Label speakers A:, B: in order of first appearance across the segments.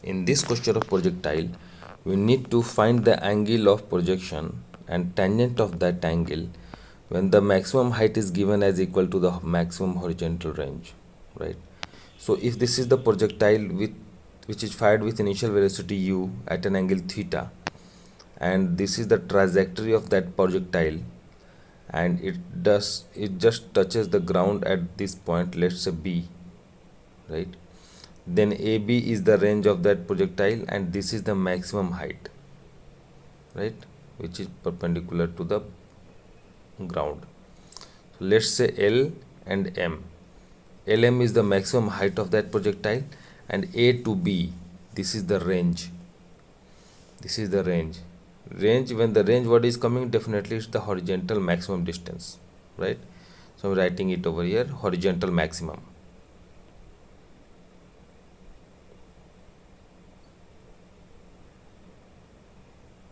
A: In this question of projectile, we need to find the angle of projection and tangent of that angle when the maximum height is given as equal to the maximum horizontal range, right? So if this is the projectile which is fired with initial velocity u at an angle theta, and this is the trajectory of that projectile, and it just touches the ground at this point, let's say B, right? Then AB is the range of that projectile, and this is the maximum height, right, which is perpendicular to the ground. So let's say L and M. LM is the maximum height of that projectile, and A to B, this is the range. This is the range. When the range word is coming, definitely it's the horizontal maximum distance, right? So I'm writing it over here, horizontal maximum.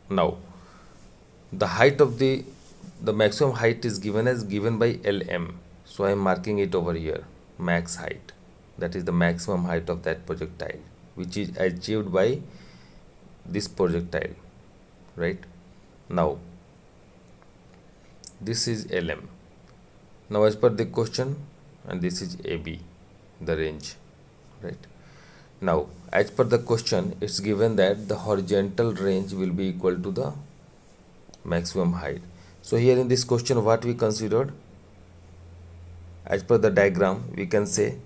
A: Now the height of the maximum height is given by LM, so I am marking it over here, max height. That is the maximum height of that projectile, which is achieved by this projectile, right? Now this is LM. Now as per the question, and this is AB, the range, right? Now as per the question, it's given that the horizontal range will be equal to the maximum height. So here in this question, what we considered, as per the diagram, we can say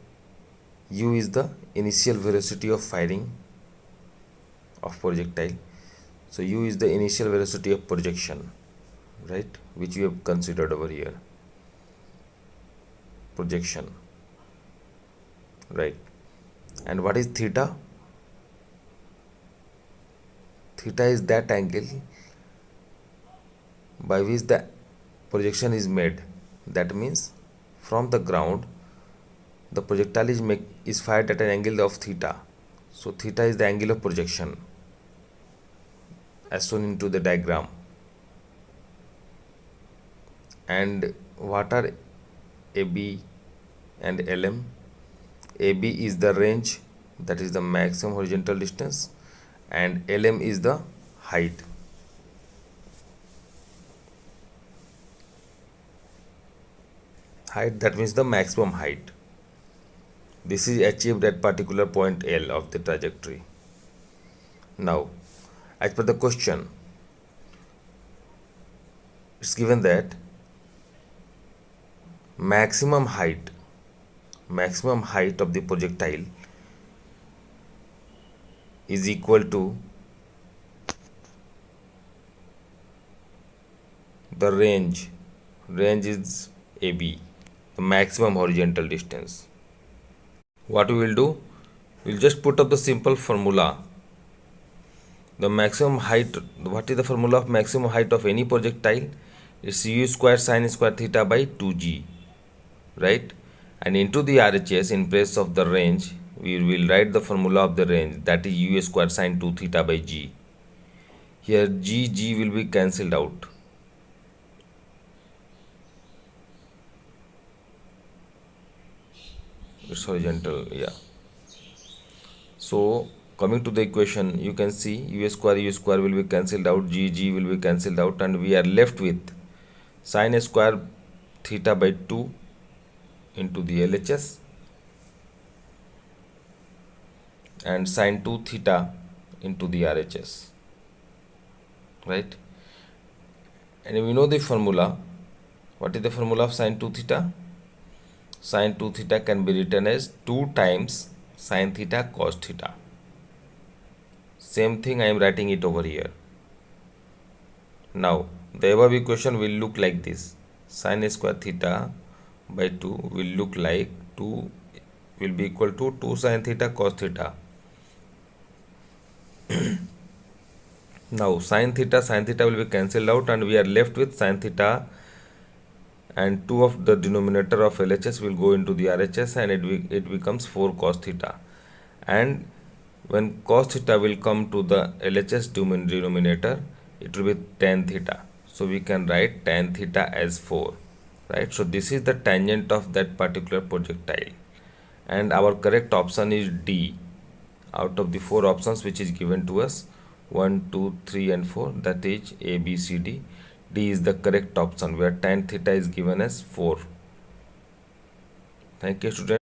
A: u is the initial velocity of firing of projectile. So u is the initial velocity of projection, right, which we have considered over here, projection, right? And what is theta? Theta is that angle by which the projection is made. That means from the ground the projectile is fired at an angle of theta. So theta is the angle of projection as shown into the diagram. And what are AB and LM? AB is the range, that is the maximum horizontal distance, and LM is the height. Height, that means the maximum height. This is achieved at particular point L of the trajectory. Now, as per the question, it's given that maximum height of the projectile is equal to the range is AB, the maximum horizontal distance. What we will do, we'll just put up the simple formula. The maximum height, what is the formula of maximum height of any projectile? It's u²sin² theta by 2g, right? And into the RHS, in place of the range, we will write the formula of the range, that is u²sin² theta by g. Here g will be cancelled out. It's horizontal, yeah. So coming to the equation, you can see u² will be cancelled out, g will be cancelled out, and we are left with sin² theta by 2 into the LHS and sin² theta into the RHS, right? And we know the formula. What is the formula of sin² theta? Sin² theta can be written as 2 times sin theta cos theta. Same thing I am writing it over here. Now the above equation will look like this. Sin² theta by 2 will look like 2 will be equal to 2 sin theta cos theta. Now sin theta will be cancelled out, and we are left with sin theta, and 2 of the denominator of LHS will go into the RHS, and it becomes 4 cos theta. And when cos theta will come to the LHS denominator, it will be tan theta. So we can write tan theta as 4, right? So this is the tangent of that particular projectile, and our correct option is D. out of the four options which is given to us, 1, 2, 3 and 4, that is A, B, C, D. D is the correct option where tan theta is given as 4. Thank you, students.